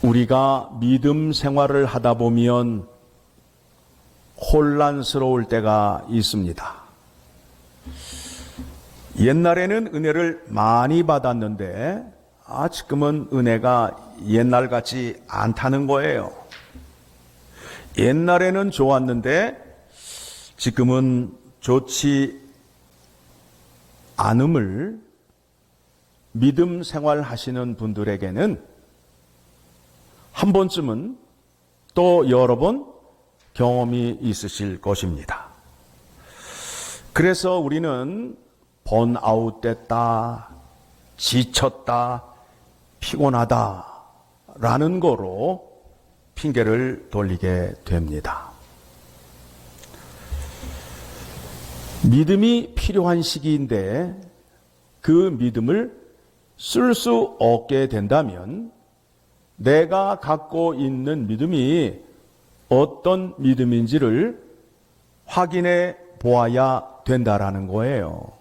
우리가 믿음 생활을 하다 보면 혼란스러울 때가 있습니다. 옛날에는 은혜를 많이 받았는데 지금은 은혜가 옛날 같지 않다는 거예요. 옛날에는 좋았는데 지금은 좋지 않음을 믿음 생활 하시는 분들에게는 한 번쯤은 또 여러 번 경험이 있으실 것입니다. 그래서 우리는 번아웃 됐다, 지쳤다, 피곤하다 라는 거로 핑계를 돌리게 됩니다. 믿음이 필요한 시기인데 그 믿음을 쓸 수 없게 된다면 내가 갖고 있는 믿음이 어떤 믿음인지를 확인해 보아야 된다라는 거예요.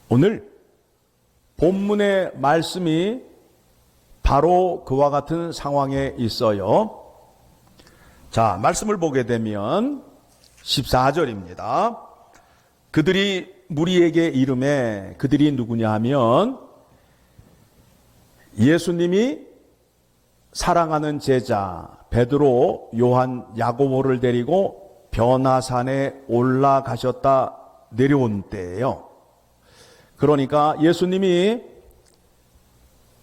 오늘 본문의 말씀이 바로 그와 같은 상황에 있어요. 자, 말씀을 보게 되면 14절입니다. 그들이 무리에게 이르매, 그들이 누구냐 하면 예수님이 사랑하는 제자 베드로, 요한, 야고보를 데리고 변화산에 올라가셨다 내려온 때예요. 그러니까 예수님이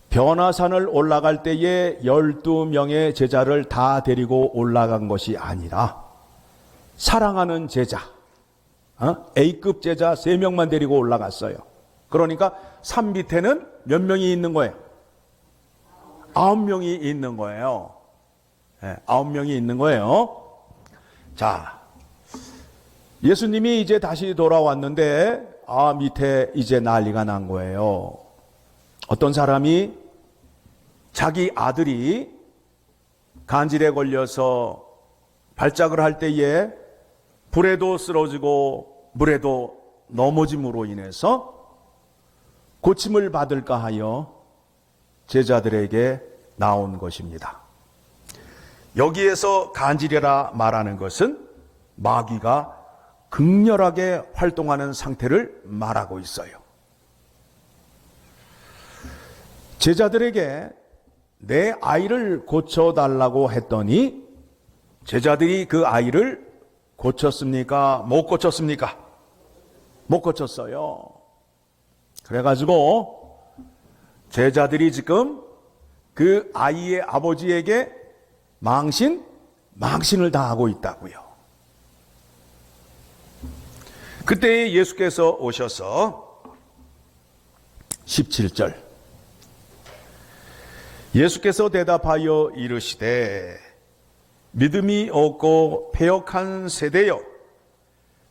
변화산을 올라갈 때에 12명의 제자를 다 데리고 올라간 것이 아니라 사랑하는 제자, A급 제자 3명만 데리고 올라갔어요. 그러니까 산 밑에는 몇 명이 있는 거예요? 9명이 있는 거예요. 9명이 있는 거예요. 자, 예수님이 이제 다시 돌아왔는데 밑에 이제 난리가 난 거예요. 어떤 사람이 자기 아들이 간질에 걸려서 발작을 할 때에 불에도 쓰러지고 물에도 넘어짐으로 인해서 고침을 받을까 하여 제자들에게 나온 것입니다. 여기에서 간질이라 말하는 것은 마귀가 극렬하게 활동하는 상태를 말하고 있어요. 제자들에게 내 아이를 고쳐달라고 했더니 제자들이 그 아이를 고쳤습니까? 못 고쳤습니까? 못 고쳤어요. 그래가지고 제자들이 지금 그 아이의 아버지에게 망신을 당하고 있다고요. 그때 예수께서 오셔서 17절 예수께서 대답하여 이르시되 믿음이 없고 패역한 세대여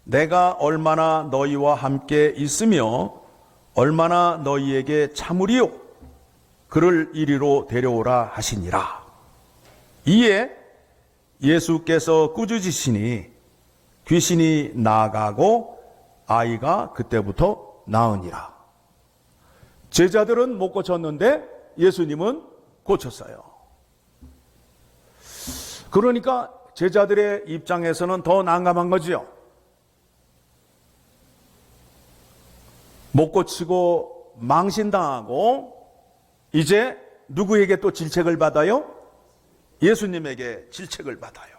내가 얼마나 너희와 함께 있으며 얼마나 너희에게 참으리요 그를 이리로 데려오라 하시니라. 이에 예수께서 꾸짖으시니 귀신이 나가고 아이가 그때부터 나으니라. 제자들은 못 고쳤는데 예수님은 고쳤어요. 그러니까 제자들의 입장에서는 더 난감한 거지요. 못 고치고 망신당하고 이제 누구에게 또 질책을 받아요? 예수님에게 질책을 받아요.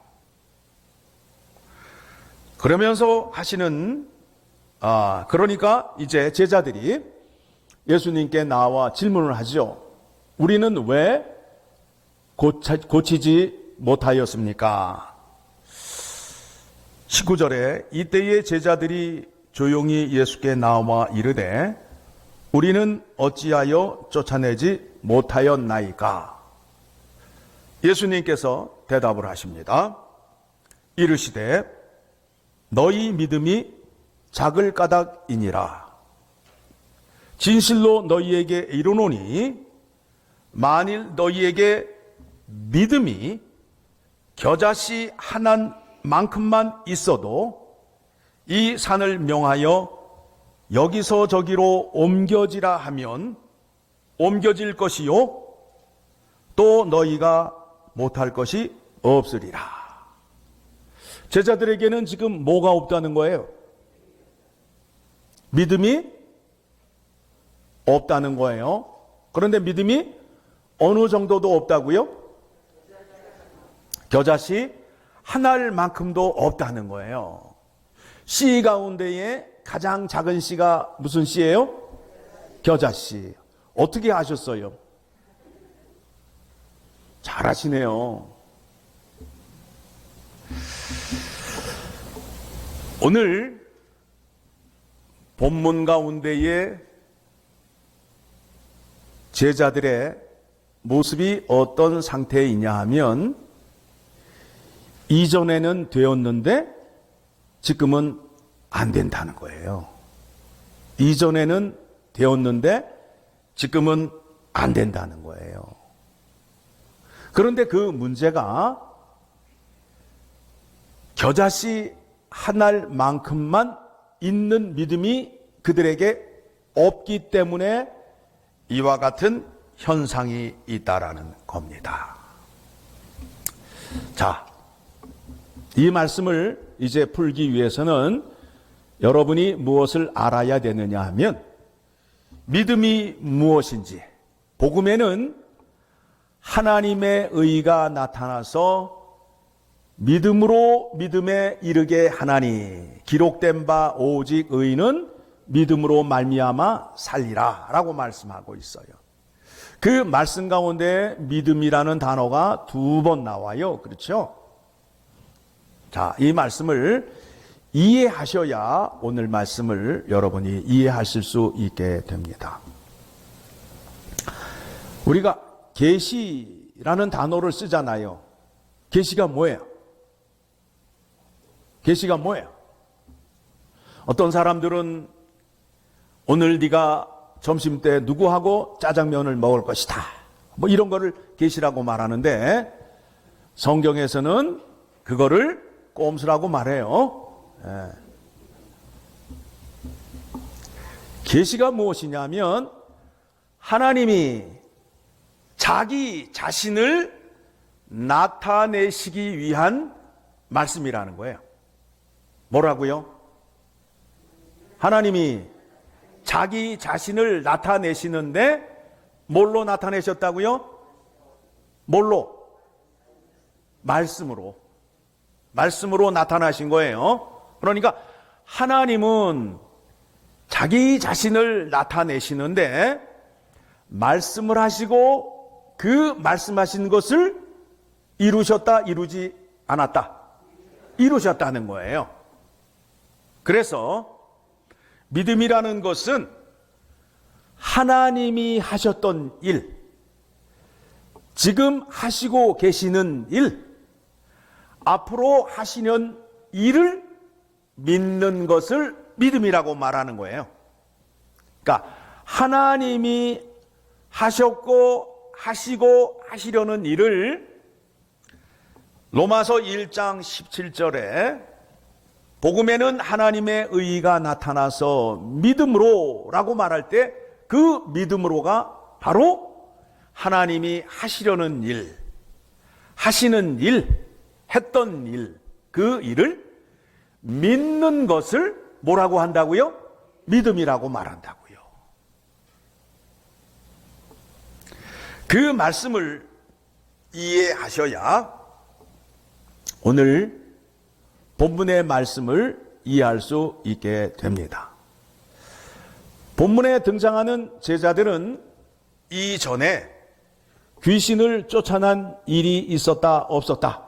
그러면서 하시는 그러니까 이제 제자들이 예수님께 나와 질문을 하죠. 우리는 왜 고치지 못하였습니까? 19절에 이때의 제자들이 조용히 예수께 나와 이르되 우리는 어찌하여 쫓아내지 못하였나이까? 예수님께서 대답을 하십니다. 이르시되 너희 믿음이 작을 까닭이니라. 진실로 너희에게 이르노니 만일 너희에게 믿음이 겨자씨 하나만큼만 있어도 이 산을 명하여 여기서 저기로 옮겨지라 하면 옮겨질 것이요 또 너희가 못할 것이 없으리라. 제자들에게는 지금 뭐가 없다는 거예요? 믿음이 없다는 거예요. 그런데 믿음이 어느 정도도 없다고요? 겨자씨 한 알만큼도 없다는 거예요. 씨 가운데에 가장 작은 씨가 무슨 씨예요? 겨자씨. 어떻게 아셨어요? 잘하시네요. 오늘 본문 가운데에 제자들의 모습이 어떤 상태에 있냐 하면 이전에는 되었는데 지금은 안 된다는 거예요. 이전에는 되었는데 지금은 안 된다는 거예요. 그런데 그 문제가 겨자씨 한 알만큼만 있는 믿음이 그들에게 없기 때문에 이와 같은 현상이 있다라는 겁니다. 자, 이 말씀을 이제 풀기 위해서는 여러분이 무엇을 알아야 되느냐 하면 믿음이 무엇인지, 복음에는 하나님의 의가 나타나서 믿음으로 믿음에 이르게 하나니 기록된 바 오직 의는 믿음으로 말미암아 살리라 라고 말씀하고 있어요. 그 말씀 가운데 믿음이라는 단어가 2번 나와요. 그렇죠? 자, 이 말씀을 이해하셔야 오늘 말씀을 여러분이 이해하실 수 있게 됩니다. 우리가 계시라는 단어를 쓰잖아요. 계시가 뭐예요? 계시가 뭐예요? 어떤 사람들은 오늘 네가 점심때 누구하고 짜장면을 먹을 것이다, 뭐 이런 거를 계시라고 말하는데 성경에서는 그거를 꼼수라고 말해요. 계시가 무엇이냐면 하나님이 자기 자신을 나타내시기 위한 말씀이라는 거예요. 뭐라고요? 하나님이 자기 자신을 나타내시는데 뭘로 나타내셨다고요? 뭘로? 말씀으로. 말씀으로 나타나신 거예요. 그러니까 하나님은 자기 자신을 나타내시는데 말씀을 하시고 그 말씀하신 것을 이루셨다, 이루지 않았다? 이루셨다는 거예요. 그래서 믿음이라는 것은 하나님이 하셨던 일, 지금 하시고 계시는 일, 앞으로 하시는 일을 믿는 것을 믿음이라고 말하는 거예요. 그러니까 하나님이 하셨고 하시고 하시려는 일을 로마서 1장 17절에 복음에는 하나님의 의가 나타나서 믿음으로 라고 말할 때 그 믿음으로가 바로 하나님이 하시려는 일, 하시는 일, 했던 일, 그 일을 믿는 것을 뭐라고 한다고요? 믿음이라고 말한다고요. 그 말씀을 이해하셔야 오늘 본문의 말씀을 이해할 수 있게 됩니다. 본문에 등장하는 제자들은 이전에 귀신을 쫓아난 일이 있었다, 없었다?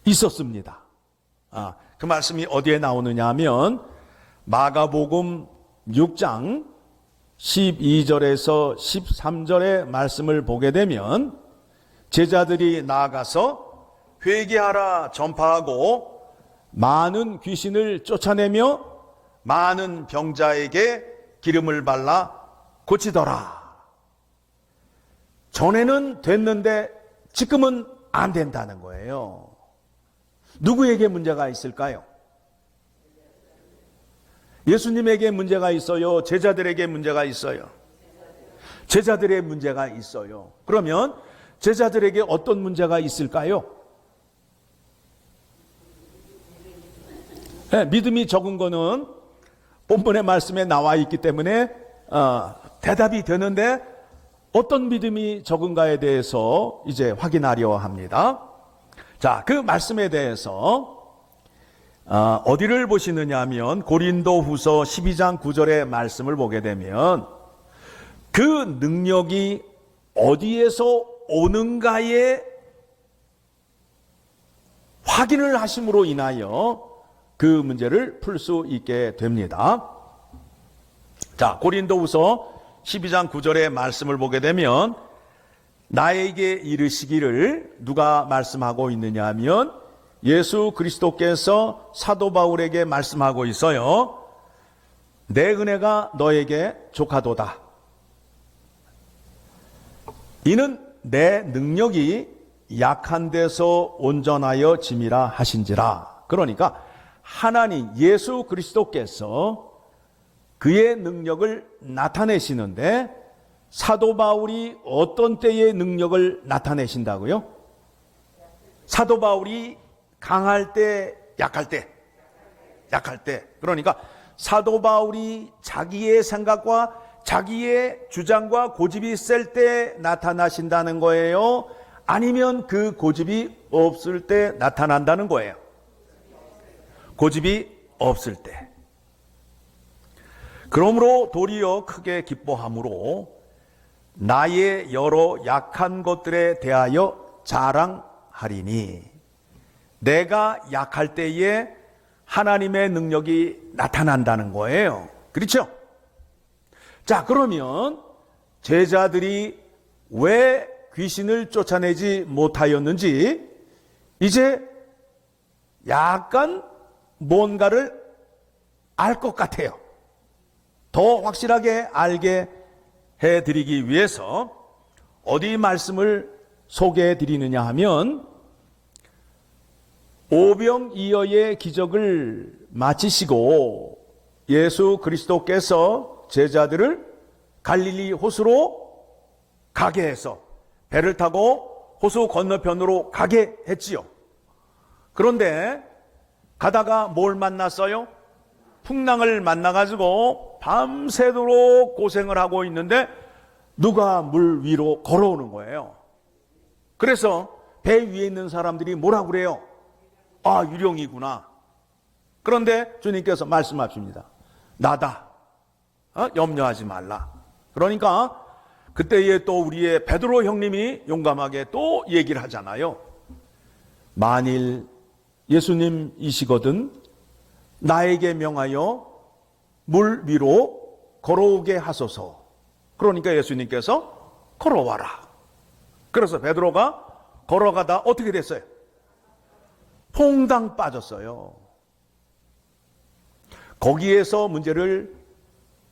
있었습니다. 그 말씀이 어디에 나오느냐 하면 마가복음 6장 12절에서 13절의 말씀을 보게 되면 제자들이 나아가서 회개하라 전파하고 많은 귀신을 쫓아내며 많은 병자에게 기름을 발라 고치더라. 전에는 됐는데 지금은 안 된다는 거예요. 누구에게 문제가 있을까요? 예수님에게 문제가 있어요? 제자들에게 문제가 있어요? 제자들의 문제가 있어요. 그러면 제자들에게 어떤 문제가 있을까요? 네, 믿음이 적은 거는 본문의 말씀에 나와 있기 때문에 대답이 되는데 어떤 믿음이 적은가에 대해서 이제 확인하려 합니다. 자, 그 말씀에 대해서 어디를 보시느냐 하면 고린도후서 12장 9절의 말씀을 보게 되면 그 능력이 어디에서 오는가에 확인을 하심으로 인하여 그 문제를 풀 수 있게 됩니다. 자, 고린도후서 12장 9절의 말씀을 보게 되면 나에게 이르시기를 누가 말씀하고 있느냐 하면 예수 그리스도께서 사도 바울에게 말씀하고 있어요. 내 은혜가 너에게 족하도다. 이는 내 능력이 약한 데서 온전하여 짐이라 하신지라. 그러니까 하나님 예수 그리스도께서 그의 능력을 나타내시는데 사도 바울이 어떤 때의 능력을 나타내신다고요? 사도 바울이 강할 때, 약할 때. 그러니까 사도 바울이 자기의 생각과 자기의 주장과 고집이 셀 때 나타나신다는 거예요? 아니면 그 고집이 없을 때 나타난다는 거예요? 고집이 없을 때. 그러므로 도리어 크게 기뻐함으로 나의 여러 약한 것들에 대하여 자랑하리니 내가 약할 때에 하나님의 능력이 나타난다는 거예요. 그렇죠? 자, 그러면 제자들이 왜 귀신을 쫓아내지 못하였는지 이제 약간 뭔가를 알 것 같아요. 더 확실하게 알게 해드리기 위해서 어디 말씀을 소개해 드리느냐 하면 오병이어의 기적을 마치시고 예수 그리스도께서 제자들을 갈릴리 호수로 가게 해서 배를 타고 호수 건너편으로 가게 했지요. 그런데 가다가 뭘 만났어요? 풍랑을 만나가지고 밤새도록 고생을 하고 있는데 누가 물 위로 걸어오는 거예요. 그래서 배 위에 있는 사람들이 뭐라고 그래요? 아, 유령이구나. 그런데 주님께서 말씀하십니다. 나다. 염려하지 말라. 그러니까 그때에 또 우리의 베드로 형님이 용감하게 또 얘기를 하잖아요. 만일 예수님이시거든 나에게 명하여 물 위로 걸어오게 하소서. 그러니까 예수님께서 걸어와라. 그래서 베드로가 걸어가다 어떻게 됐어요? 퐁당 빠졌어요. 거기에서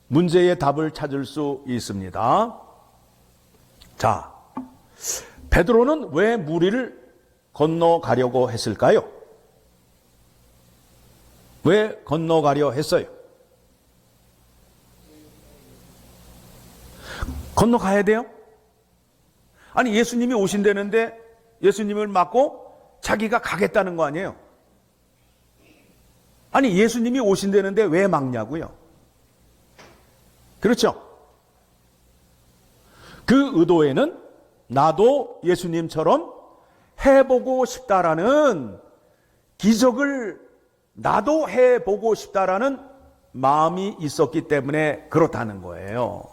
문제의 답을 찾을 수 있습니다. 자, 베드로는 왜 물 위를 건너가려고 했을까요? 왜 건너가려 했어요? 건너가야 돼요? 아니, 예수님이 오신다는데 예수님을 맞고 자기가 가겠다는 거 아니에요? 아니, 예수님이 오신다는데 왜 막냐고요? 그렇죠? 그 의도에는 나도 예수님처럼 해보고 싶다라는 기적을 나도 해보고 싶다라는 마음이 있었기 때문에 그렇다는 거예요.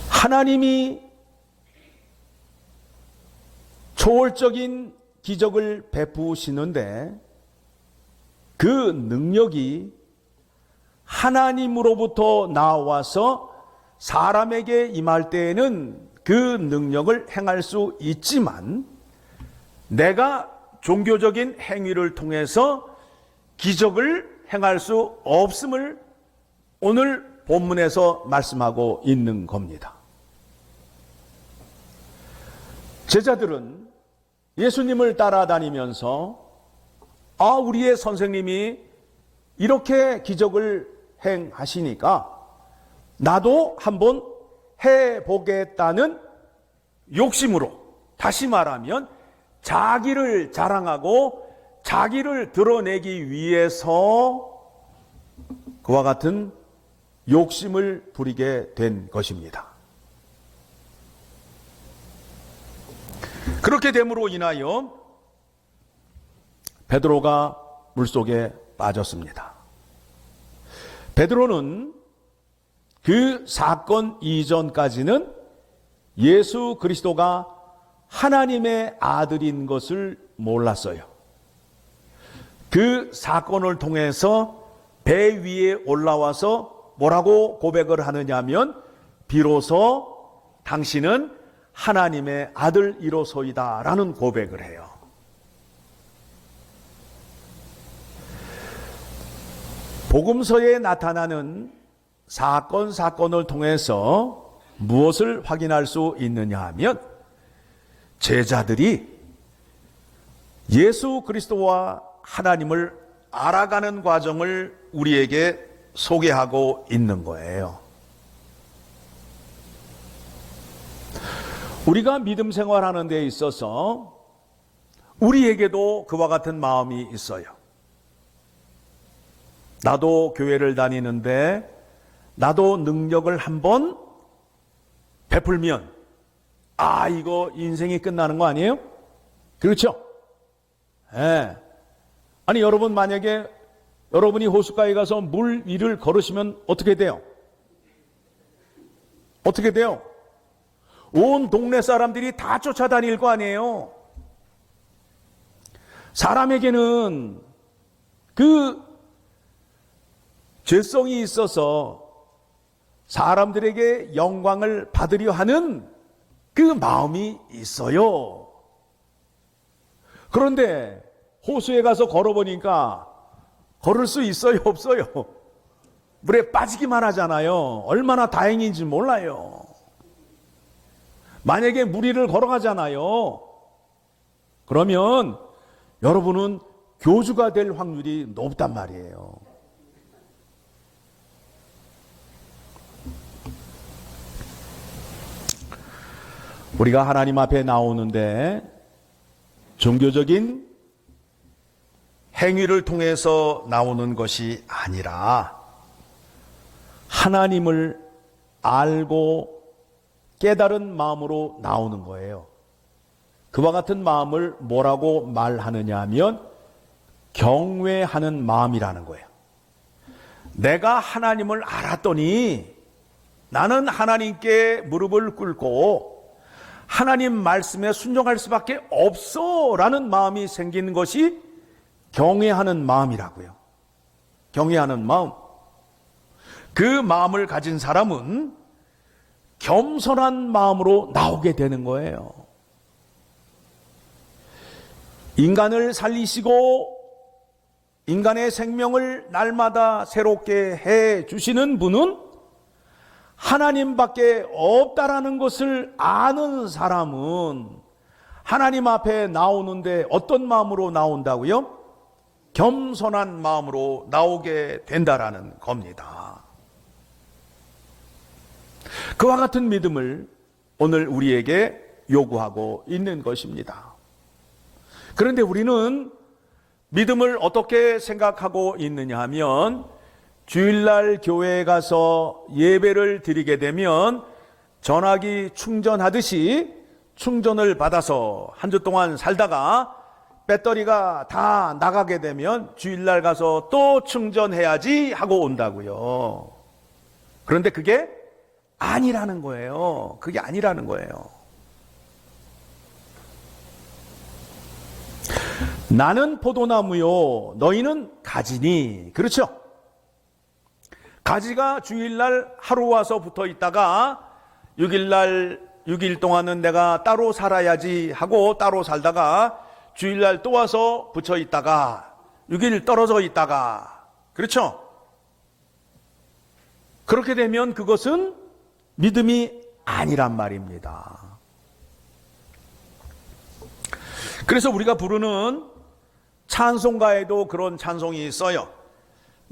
하나님이 초월적인 기적을 베푸시는데 그 능력이 하나님으로부터 나와서 사람에게 임할 때에는 그 능력을 행할 수 있지만 내가 종교적인 행위를 통해서 기적을 행할 수 없음을 오늘 본문에서 말씀하고 있는 겁니다. 제자들은 예수님을 따라다니면서 우리의 선생님이 이렇게 기적을 행하시니까 나도 한번 해보겠다는 욕심으로, 다시 말하면 자기를 자랑하고 자기를 드러내기 위해서 그와 같은 욕심을 부리게 된 것입니다. 그렇게 됨으로 인하여 베드로가 물속에 빠졌습니다. 베드로는 그 사건 이전까지는 예수 그리스도가 하나님의 아들인 것을 몰랐어요. 그 사건을 통해서 배 위에 올라와서 뭐라고 고백을 하느냐면 비로소 당신은 하나님의 아들이로소이다 라는 고백을 해요. 복음서에 나타나는 사건을 통해서 무엇을 확인할 수 있느냐 하면 제자들이 예수 그리스도와 하나님을 알아가는 과정을 우리에게 소개하고 있는 거예요. 우리가 믿음 생활하는 데 있어서 우리에게도 그와 같은 마음이 있어요. 나도 교회를 다니는데 나도 능력을 한번 베풀면 이거 인생이 끝나는 거 아니에요? 그렇죠? 예. 아니 여러분 만약에 여러분이 호숫가에 가서 물 위를 걸으시면 어떻게 돼요? 어떻게 돼요? 온 동네 사람들이 다 쫓아다닐 거 아니에요? 사람에게는 그 죄성이 있어서 사람들에게 영광을 받으려 하는 그 마음이 있어요. 그런데 호수에 가서 걸어보니까 걸을 수 있어요, 없어요? 물에 빠지기만 하잖아요. 얼마나 다행인지 몰라요. 만약에 물 위를 걸어가잖아요. 그러면 여러분은 교주가 될 확률이 높단 말이에요. 우리가 하나님 앞에 나오는데 종교적인 행위를 통해서 나오는 것이 아니라 하나님을 알고 깨달은 마음으로 나오는 거예요. 그와 같은 마음을 뭐라고 말하느냐 하면 경외하는 마음이라는 거예요. 내가 하나님을 알았더니 나는 하나님께 무릎을 꿇고 하나님 말씀에 순종할 수밖에 없어 라는 마음이 생기는 것이 경외하는 마음이라고요. 경외하는 마음. 그 마음을 가진 사람은 겸손한 마음으로 나오게 되는 거예요. 인간을 살리시고 인간의 생명을 날마다 새롭게 해 주시는 분은 하나님밖에 없다라는 것을 아는 사람은 하나님 앞에 나오는데 어떤 마음으로 나온다고요? 겸손한 마음으로 나오게 된다라는 겁니다. 그와 같은 믿음을 오늘 우리에게 요구하고 있는 것입니다. 그런데 우리는 믿음을 어떻게 생각하고 있느냐 하면 주일날 교회에 가서 예배를 드리게 되면 전화기 충전하듯이 충전을 받아서 한 주 동안 살다가 배터리가 다 나가게 되면 주일날 가서 또 충전해야지 하고 온다고요. 그런데 그게 아니라는 거예요. 그게 아니라는 거예요. 나는 포도나무요 너희는 가지니. 그렇죠? 가지가 주일날 하루 와서 붙어 있다가 6일 동안은 내가 따로 살아야지 하고 따로 살다가 주일날 또 와서 붙여 있다가 6일 떨어져 있다가, 그렇죠? 그렇게 되면 그것은 믿음이 아니란 말입니다. 그래서 우리가 부르는 찬송가에도 그런 찬송이 있어요.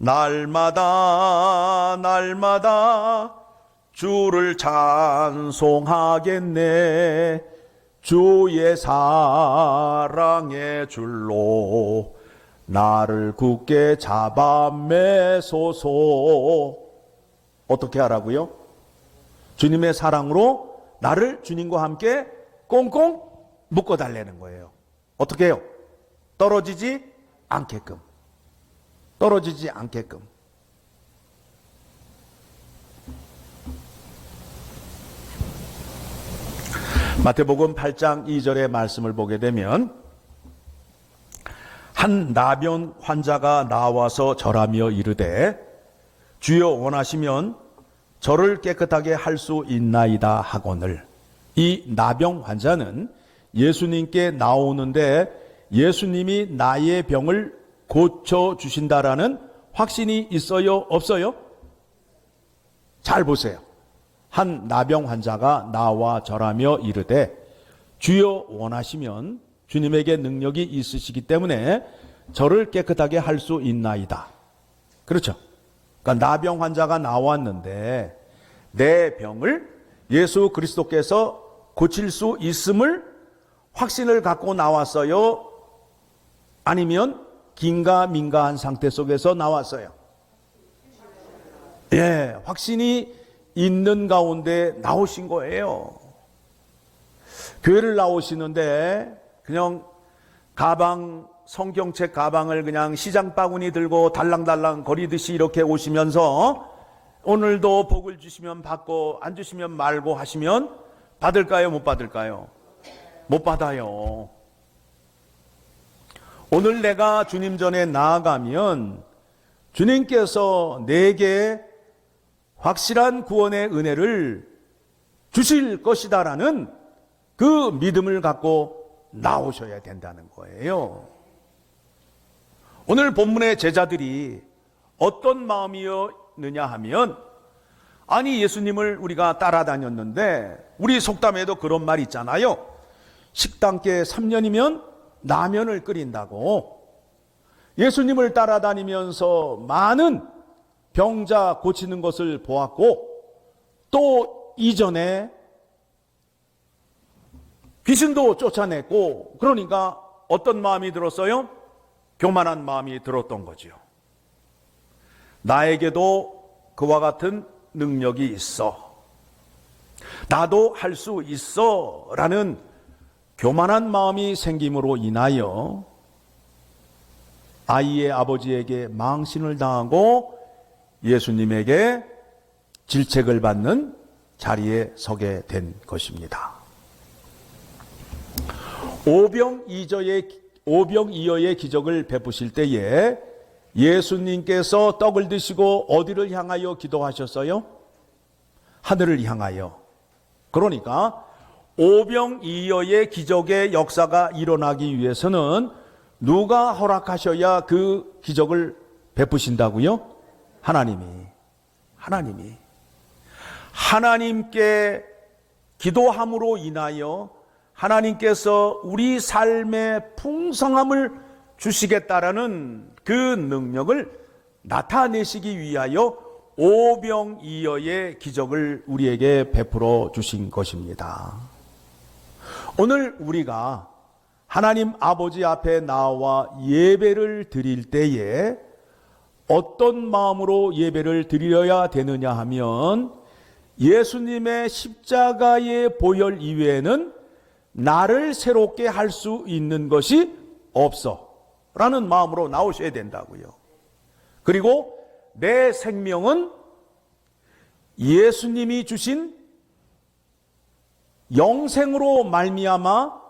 날마다 날마다 주를 찬송하겠네. 주의 사랑의 줄로 나를 굳게 잡아 매소서. 어떻게 하라고요? 주님의 사랑으로 나를 주님과 함께 꽁꽁 묶어달라는 거예요. 어떻게 해요? 떨어지지 않게끔. 떨어지지 않게끔. 마태복음 8장 2절의 말씀을 보게 되면 한 나병 환자가 나와서 절하며 이르되 주여 원하시면 저를 깨끗하게 할 수 있나이다 하거늘. 이 나병 환자는 예수님께 나오는데 예수님이 나의 병을 고쳐주신다라는 확신이 있어요? 없어요? 잘 보세요. 한 나병 환자가 나와 절하며 이르되 주여 원하시면 주님에게 능력이 있으시기 때문에 저를 깨끗하게 할 수 있나이다. 그렇죠? 그러니까 나병 환자가 나왔는데 내 병을 예수 그리스도께서 고칠 수 있음을 확신을 갖고 나왔어요? 아니면 긴가민가한 상태 속에서 나왔어요? 예, 확신이 있는 가운데 나오신 거예요. 교회를 나오시는데 그냥 가방, 성경책 가방을 그냥 시장 바구니 들고 달랑달랑 거리듯이 이렇게 오시면서 오늘도 복을 주시면 받고 안 주시면 말고 하시면 받을까요? 못 받을까요? 못 받아요. 오늘 내가 주님 전에 나아가면 주님께서 내게 확실한 구원의 은혜를 주실 것이다라는 그 믿음을 갖고 나오셔야 된다는 거예요. 오늘 본문의 제자들이 어떤 마음이었느냐 하면, 아니 예수님을 우리가 따라다녔는데 우리 속담에도 그런 말 있잖아요. 식당께 3년이면 라면을 끓인다고. 예수님을 따라다니면서 많은 병자 고치는 것을 보았고 또 이전에 귀신도 쫓아냈고, 그러니까 어떤 마음이 들었어요? 교만한 마음이 들었던 거지요. 나에게도 그와 같은 능력이 있어, 나도 할 수 있어 라는 교만한 마음이 생김으로 인하여 아이의 아버지에게 망신을 당하고 예수님에게 질책을 받는 자리에 서게 된 것입니다. 오병이어의 기적을 베푸실 때에 예수님께서 떡을 드시고 어디를 향하여 기도하셨어요? 하늘을 향하여. 그러니까 오병이어의 기적의 역사가 일어나기 위해서는 누가 허락하셔야 그 기적을 베푸신다고요? 하나님께 기도함으로 인하여 하나님께서 우리 삶의 풍성함을 주시겠다라는 그 능력을 나타내시기 위하여 오병이어의 기적을 우리에게 베풀어 주신 것입니다. 오늘 우리가 하나님 아버지 앞에 나와 예배를 드릴 때에 어떤 마음으로 예배를 드려야 되느냐 하면, 예수님의 십자가의 보혈 이외에는 나를 새롭게 할 수 있는 것이 없어 라는 마음으로 나오셔야 된다고요. 그리고 내 생명은 예수님이 주신 영생으로 말미암아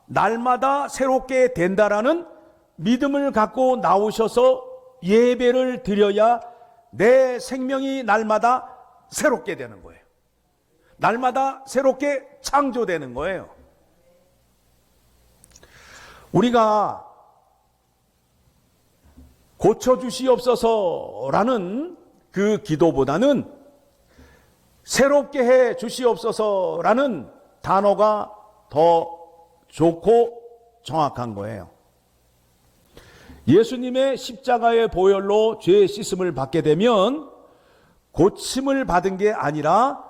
날마다 새롭게 된다라는 믿음을 갖고 나오셔서 예배를 드려야 내 생명이 날마다 새롭게 되는 거예요. 날마다 새롭게 창조되는 거예요. 우리가 고쳐주시옵소서라는 그 기도보다는 새롭게 해 주시옵소서라는 단어가 더 좋고 정확한 거예요. 예수님의 십자가의 보혈로 죄 씻음을 받게 되면 고침을 받은 게 아니라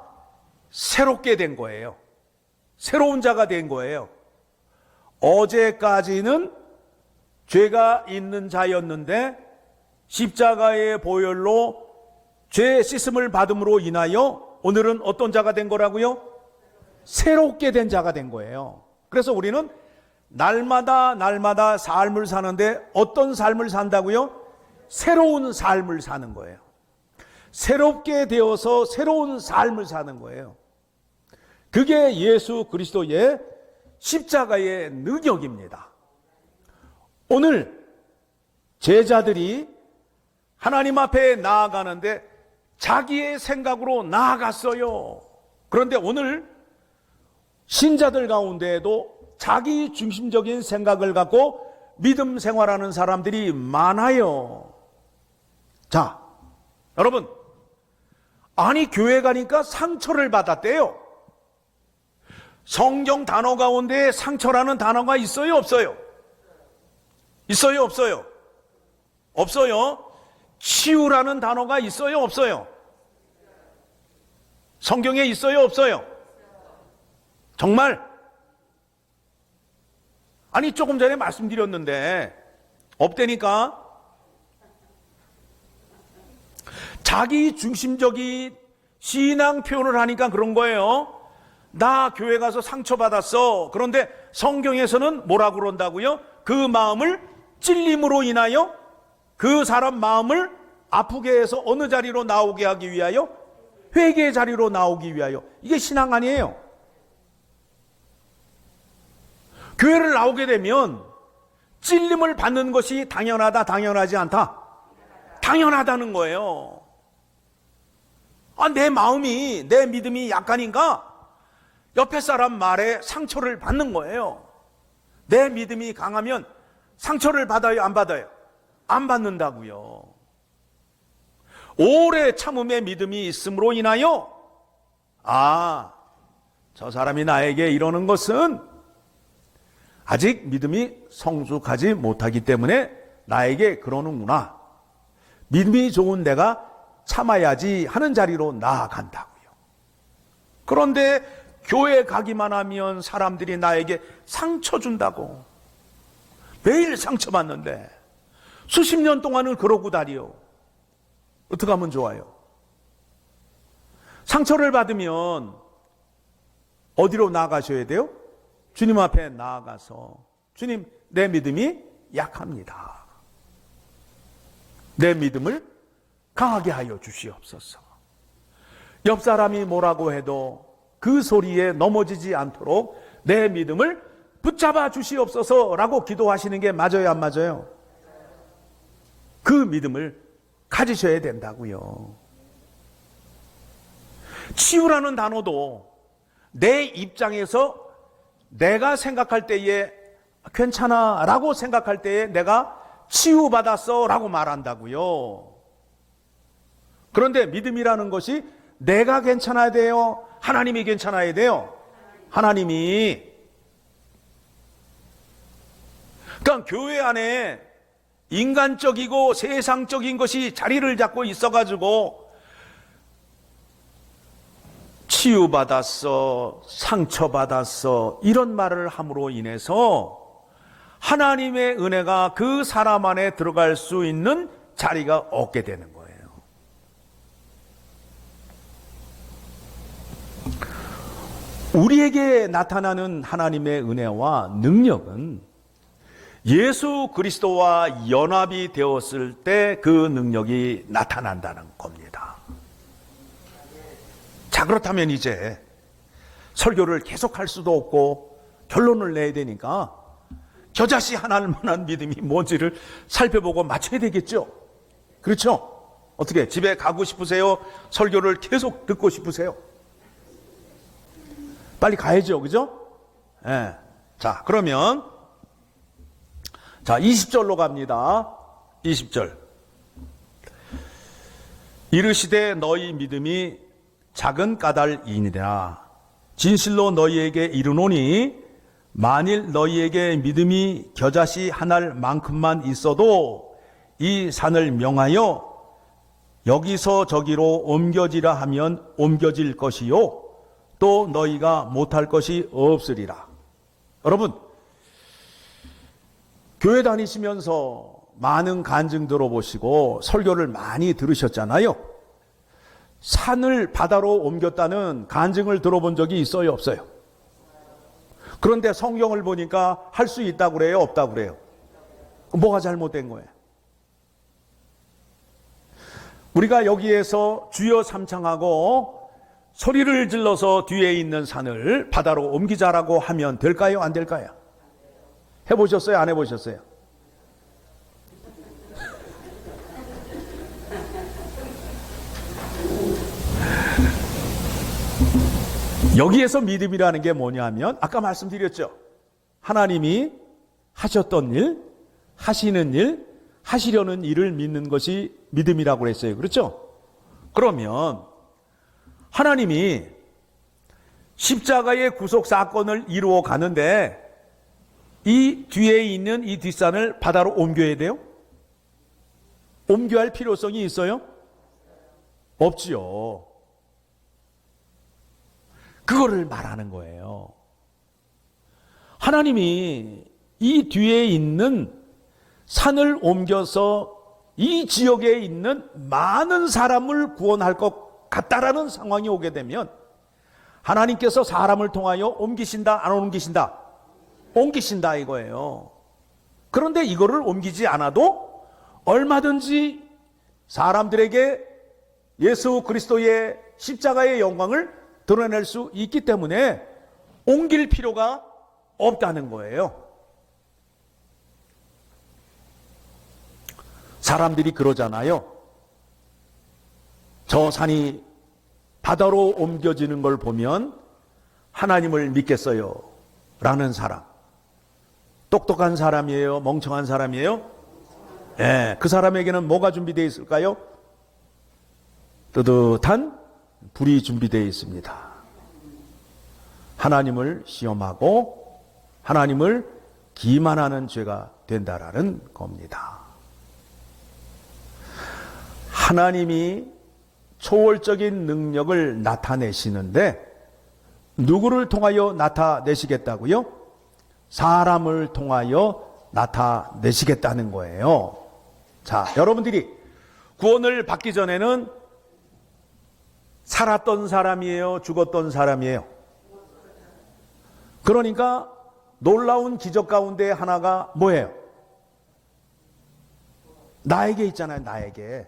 새롭게 된 거예요. 새로운 자가 된 거예요. 어제까지는 죄가 있는 자였는데 십자가의 보혈로 죄 씻음을 받음으로 인하여 오늘은 어떤 자가 된 거라고요? 새롭게 된 자가 된 거예요. 그래서 우리는 날마다 삶을 사는데 어떤 삶을 산다고요? 새로운 삶을 사는 거예요. 새롭게 되어서 새로운 삶을 사는 거예요. 그게 예수 그리스도의 십자가의 능력입니다. 오늘 제자들이 하나님 앞에 나아가는데 자기의 생각으로 나아갔어요. 그런데 오늘 신자들 가운데에도 자기 중심적인 생각을 갖고 믿음 생활하는 사람들이 많아요. 자, 여러분, 아니 교회 가니까 상처를 받았대요. 성경 단어 가운데 상처라는 단어가 있어요, 없어요? 있어요, 없어요? 없어요. 치유라는 단어가 있어요, 없어요? 성경에 있어요, 없어요? 정말? 아니 조금 전에 말씀드렸는데 없다니까. 자기 중심적인 신앙 표현을 하니까 그런 거예요. 나 교회 가서 상처받았어. 그런데 성경에서는 뭐라고 그런다고요? 그 마음을 찔림으로 인하여 그 사람 마음을 아프게 해서 어느 자리로 나오게 하기 위하여? 회개의 자리로 나오기 위하여. 이게 신앙 아니에요. 교회를 나오게 되면 찔림을 받는 것이 당연하다, 당연하지 않다? 당연하다는 거예요. 내 마음이, 내 믿음이 약하니까 옆에 사람 말에 상처를 받는 거예요. 내 믿음이 강하면 상처를 받아요, 안 받아요? 안 받는다고요. 오래 참음의 믿음이 있음으로 인하여 저 사람이 나에게 이러는 것은 아직 믿음이 성숙하지 못하기 때문에 나에게 그러는구나. 믿음이 좋은 내가 참아야지 하는 자리로 나아간다고요. 그런데 교회 가기만 하면 사람들이 나에게 상처 준다고. 매일 상처받는데 수십 년 동안을 그러고 다녀. 어떻게 하면 좋아요? 상처를 받으면 어디로 나아가셔야 돼요? 주님 앞에 나아가서 주님, 내 믿음이 약합니다. 내 믿음을 강하게 하여 주시옵소서. 옆 사람이 뭐라고 해도 그 소리에 넘어지지 않도록 내 믿음을 붙잡아 주시옵소서라고 기도하시는 게 맞아요, 안 맞아요? 그 믿음을 가지셔야 된다고요. 치유라는 단어도 내 입장에서 내가 생각할 때에 괜찮아 라고 생각할 때에 내가 치유받았어 라고 말한다고요. 그런데 믿음이라는 것이 내가 괜찮아야 돼요? 하나님이 괜찮아야 돼요? 하나님이. 그러니까 교회 안에 인간적이고 세상적인 것이 자리를 잡고 있어가지고 치유받았어, 상처받았어 이런 말을 함으로 인해서 하나님의 은혜가 그 사람 안에 들어갈 수 있는 자리가 없게 되는 거예요. 우리에게 나타나는 하나님의 은혜와 능력은 예수 그리스도와 연합이 되었을 때 그 능력이 나타난다는 겁니다. 자, 그렇다면 이제 설교를 계속할 수도 없고 결론을 내야 되니까 겨자씨 하나를 만한 믿음이 뭔지를 살펴보고 맞춰야 되겠죠. 그렇죠? 어떻게 집에 가고 싶으세요? 설교를 계속 듣고 싶으세요? 빨리 가야죠, 그죠? 네. 자, 그러면 20절로 갑니다. 20절. 이르시되 너희 믿음이 작은 까닭이니라. 진실로 너희에게 이르노니 만일 너희에게 믿음이 겨자씨 한 알만큼만 있어도 이 산을 명하여 여기서 저기로 옮겨지라 하면 옮겨질 것이요 또 너희가 못할 것이 없으리라. 여러분, 교회 다니시면서 많은 간증 들어보시고 설교를 많이 들으셨잖아요. 산을 바다로 옮겼다는 간증을 들어본 적이 있어요, 없어요? 그런데 성경을 보니까 할 수 있다고 그래요, 없다고 그래요? 뭐가 잘못된 거예요? 우리가 여기에서 주여 삼창하고 소리를 질러서 뒤에 있는 산을 바다로 옮기자라고 하면 될까요, 안 될까요? 해보셨어요, 안 해보셨어요? 여기에서 믿음이라는 게 뭐냐면 아까 말씀드렸죠. 하나님이 하셨던 일, 하시는 일, 하시려는 일을 믿는 것이 믿음이라고 그랬어요. 그렇죠? 그러면 하나님이 십자가의 구속 사건을 이루어 가는데 이 뒤에 있는 이 뒷산을 바다로 옮겨야 돼요? 옮겨야 할 필요성이 있어요? 없지요. 그거를 말하는 거예요. 하나님이 이 뒤에 있는 산을 옮겨서 이 지역에 있는 많은 사람을 구원할 것 같다라는 상황이 오게 되면 하나님께서 사람을 통하여 옮기신다, 안 옮기신다? 옮기신다 이거예요. 그런데 이거를 옮기지 않아도 얼마든지 사람들에게 예수 그리스도의 십자가의 영광을 드러낼 수 있기 때문에 옮길 필요가 없다는 거예요. 사람들이 그러잖아요. 저 산이 바다로 옮겨지는 걸 보면 하나님을 믿겠어요 라는 사람. 똑똑한 사람이에요? 멍청한 사람이에요? 예, 그 사람에게는 뭐가 준비되어 있을까요? 뜨뜻한 불이 준비되어 있습니다. 하나님을 시험하고 하나님을 기만하는 죄가 된다라는 겁니다. 하나님이 초월적인 능력을 나타내시는데 누구를 통하여 나타내시겠다고요? 사람을 통하여 나타내시겠다는 거예요. 자, 여러분들이 구원을 받기 전에는 살았던 사람이에요? 죽었던 사람이에요? 그러니까 놀라운 기적 가운데 하나가 뭐예요? 나에게 있잖아요, 나에게.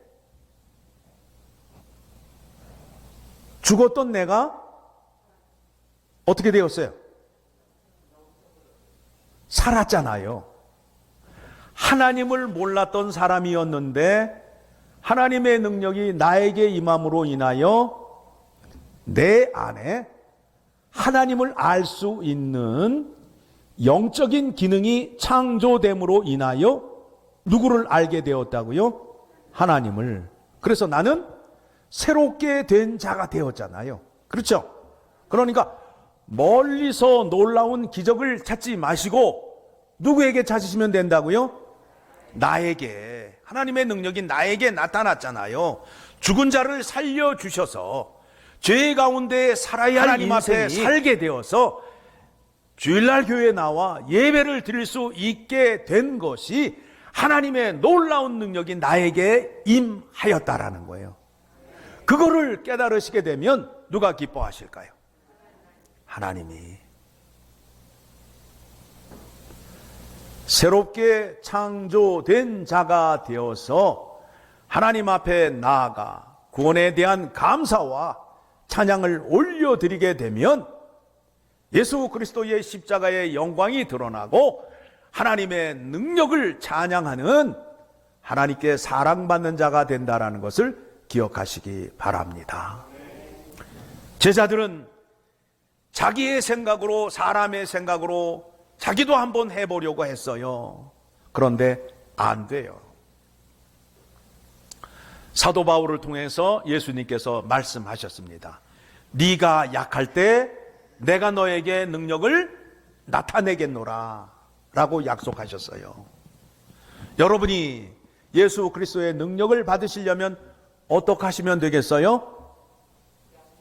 죽었던 내가 어떻게 되었어요? 살았잖아요. 하나님을 몰랐던 사람이었는데 하나님의 능력이 나에게 임함으로 인하여 내 안에 하나님을 알 수 있는 영적인 기능이 창조됨으로 인하여 누구를 알게 되었다고요? 하나님을. 그래서 나는 새롭게 된 자가 되었잖아요. 그렇죠? 그러니까 멀리서 놀라운 기적을 찾지 마시고 누구에게 찾으시면 된다고요? 나에게. 하나님의 능력이 나에게 나타났잖아요. 죽은 자를 살려주셔서 죄 가운데 살아야 할 하나님 앞에 살게 되어서 주일날 교회에 나와 예배를 드릴 수 있게 된 것이 하나님의 놀라운 능력이 나에게 임하였다라는 거예요. 그거를 깨달으시게 되면 누가 기뻐하실까요? 하나님이. 새롭게 창조된 자가 되어서 하나님 앞에 나아가 구원에 대한 감사와 찬양을 올려드리게 되면 예수 그리스도의 십자가의 영광이 드러나고 하나님의 능력을 찬양하는 하나님께 사랑받는 자가 된다는 것을 기억하시기 바랍니다. 제자들은 자기의 생각으로, 사람의 생각으로 자기도 한번 해보려고 했어요. 그런데 안 돼요. 사도 바울을 통해서 예수님께서 말씀하셨습니다. 네가 약할 때 내가 너에게 능력을 나타내겠노라 라고 약속하셨어요. 여러분이 예수 그리스도의 능력을 받으시려면 어떻게 하시면 되겠어요?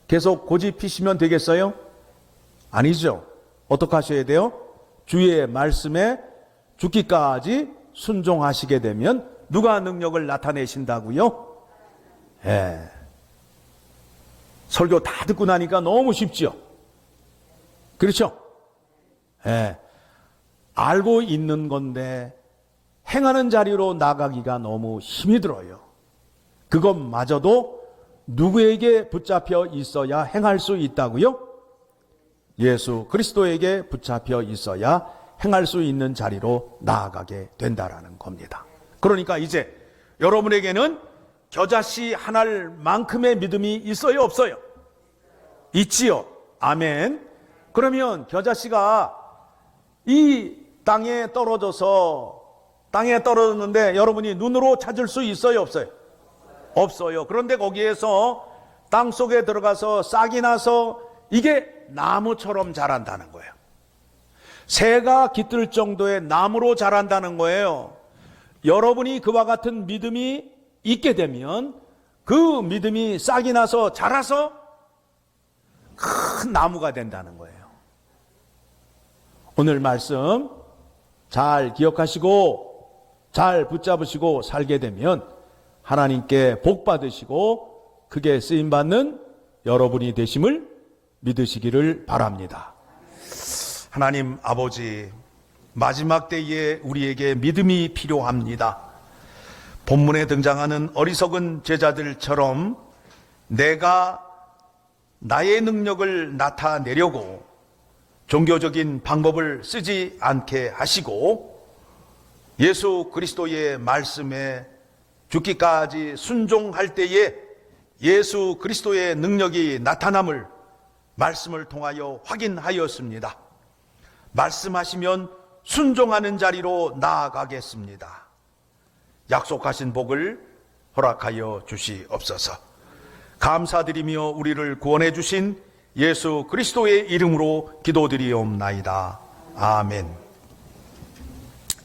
계속 고집피시면 되겠어요? 아니죠. 어떻게 하셔야 돼요? 주의 말씀에 죽기까지 순종하시게 되면 누가 능력을 나타내신다고요? 예. 설교 다 듣고 나니까 너무 쉽죠? 그렇죠? 예. 알고 있는 건데 행하는 자리로 나가기가 너무 힘이 들어요. 그것마저도 누구에게 붙잡혀 있어야 행할 수 있다고요? 예수 그리스도에게 붙잡혀 있어야 행할 수 있는 자리로 나아가게 된다라는 겁니다. 그러니까 이제 여러분에게는 겨자씨 한 알만큼의 믿음이 있어요, 없어요? 있지요. 아멘. 그러면 겨자씨가 이 땅에 떨어졌는데 여러분이 눈으로 찾을 수 있어요, 없어요? 없어요. 그런데 거기에서 땅 속에 들어가서 싹이 나서 이게 나무처럼 자란다는 거예요. 새가 깃들 정도의 나무로 자란다는 거예요. 여러분이 그와 같은 믿음이 있게 되면 그 믿음이 싹이 나서 자라서 큰 나무가 된다는 거예요. 오늘 말씀 잘 기억하시고 잘 붙잡으시고 살게 되면 하나님께 복 받으시고 크게 쓰임 받는 여러분이 되심을 믿으시기를 바랍니다. 하나님 아버지, 마지막 때에 우리에게 믿음이 필요합니다. 본문에 등장하는 어리석은 제자들처럼 내가 나의 능력을 나타내려고 종교적인 방법을 쓰지 않게 하시고 예수 그리스도의 말씀에 죽기까지 순종할 때에 예수 그리스도의 능력이 나타남을 말씀을 통하여 확인하였습니다. 말씀하시면 순종하는 자리로 나아가겠습니다. 약속하신 복을 허락하여 주시옵소서. 감사드리며 우리를 구원해 주신 예수 그리스도의 이름으로 기도드리옵나이다. 아멘.